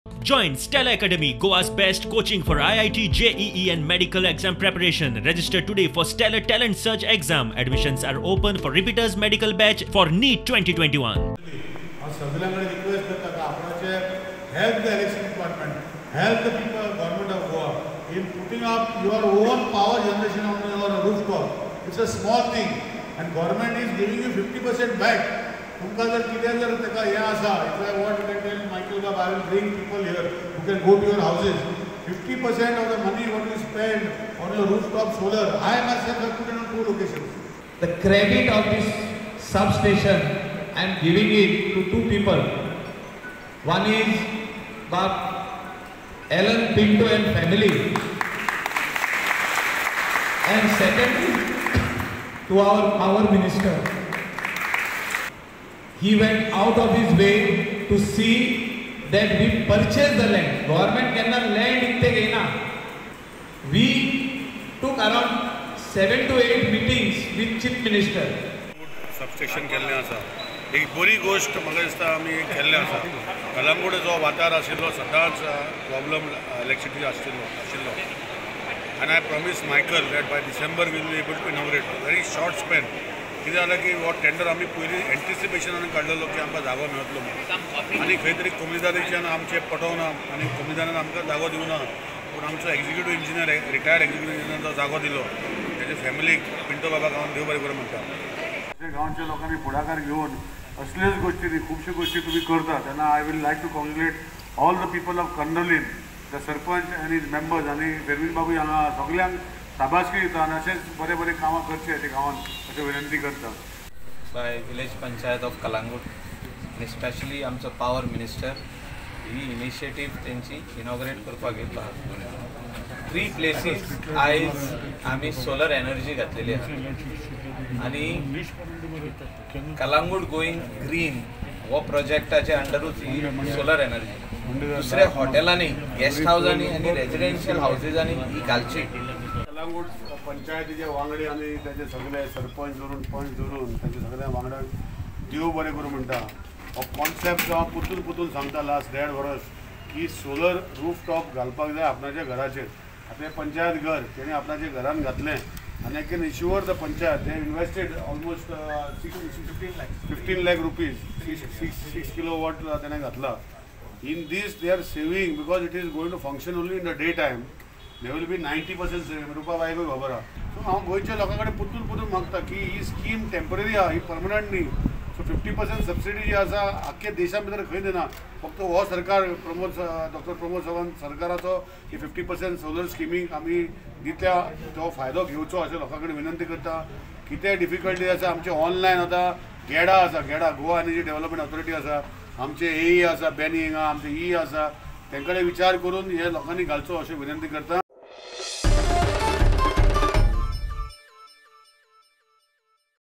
Join Stella Academy, Goa's best coaching for IIT, JEE and medical exam preparation. Register today for Stellar Talent Search exam. Admissions are open for repeaters medical batch for NEET 2021. सगळ्यांकडे request करता की आपणाचे help the election department, help the people, government of Goa in putting up your own power generation on your rooftop. It's a small thing and government is giving you 50% back. तुमका जर कितें जर तेका हे आसा, if I want to tell Michael Bab, I will bring people here who can go to your houses. 50% of the money what you spend on your rooftop solar, I myself have put it on 2 locations. The credit of this substation, I am giving it to 2 people. One is Bab Alan Pinto and family, and second is to our power minister. He went out of his way to see that we purchase the land. Government cannot land itte gaina. We took around 7 to 8 meetings with chief minister. Substation केल्लें आसा. एक बरी गोष्ट म्हाका दिसता आमी केल्लें आसा. कलंगूट जो वाठार आशिल्लो सदांच प्रॉब्लम इलेक्ट्रिसिटी आशिल्लो. And I promised Michael that by December we will be able to inaugurate. Very short span. कितें जालें की हो टेंडर आमी पयलीं एंटिसिपेशनान काडलेलो की आमकां जागो मेळटलो म्हणून आनी खंय तरी कमिदारीच्यान आमचें पटोवना आनी कमिदारान आमकां जागो दिवना पूण आमचो executive engineer retired executive engineer जो जागो दिलो तेजे फॅमिलीक पिंटो बाबा गांवान देव बरें करूं म्हणटा. गांवच्या लोकांनी फुडाकार घेवन असल्योच गोश्टी खुबश्यो गोश्टी तुमी करता तेन्ना I will like to congratulate all the people of Candolim the sarpanch आनी हिज मेंबर्स आनी फेरवीन बाबूय हांगा सगळ्यांक शाबासकी दिता आनी अशेंच बरें बरें कामां करचे ते गांवांत अशें विनंती करता. By village panchayat of Calangute आनी स्पेशली आमचो पावर मिनिस्टर ही इनिशिएटीव तेंची इनॉग्रेट करपाक घेतला. 3 प्लेसीस आयज आमी सोलर एनर्जी घातलेली आसा आनी कलंगूट गोईंग ग्रीन हो प्रोजेक्टाच्या अंडरूच ही सोलर एनर्जी दुसऱ्या हॉटेलांनी गेस्ट हावजांनी आनी रेजिडेन्शियल हावजीसांनी ही घालची. कलंगूट पंचायतीचे वांगडी आनी त्याचे सगळे सरपंच धरून पंच धरून त्याच्या सगळ्या वांगड्यांक देव बरें करूं म्हणटा. हो कॉन्सेप्ट जो हांव पुतून सांगता लास्ट 1.5 वर्स की सोलर रूफ टॉप घालपाक जाय आपणाच्या घराचेर. आतां पंचायत घर तेणे आपणाच्या घरान घातलें आनी एक assure the panchayat they invested almost 15 lakh rupees 6 kilowatt तेणें घातला. In this they are saving because it is going to function only in the daytime. There will be 90% saving. Rupa बाय को खबर आहा. सो हांव गोंयच्या लोकां कडेन पुतून मागता की ही स्कीम टेम्पररी आहा, ही परमनंट न्ही. सो 50% सबसिडी जी आसा आख्या देशा भितर खंय दिना. फक्त हो सरकार डॉक्टर प्रमोद सावंत सरकाराचो ही 50% सोलर स्किमीक आमी दितल्या तो फायदो घेवचो अशें लोकां कडेन विनंती करता. कितें डिफिकल्टी आसा आमचे ऑनलायन आतां गेडा आसा, गेडा गोवा एनर्जी डेव्हलपमेंट ऑथॉरिटी आसा, आमचे एई आसा बेनी हिंगा आमचे ई आसा, तेंकडे विचार करून हे लोकांनी घालचो अशी विनंती करता.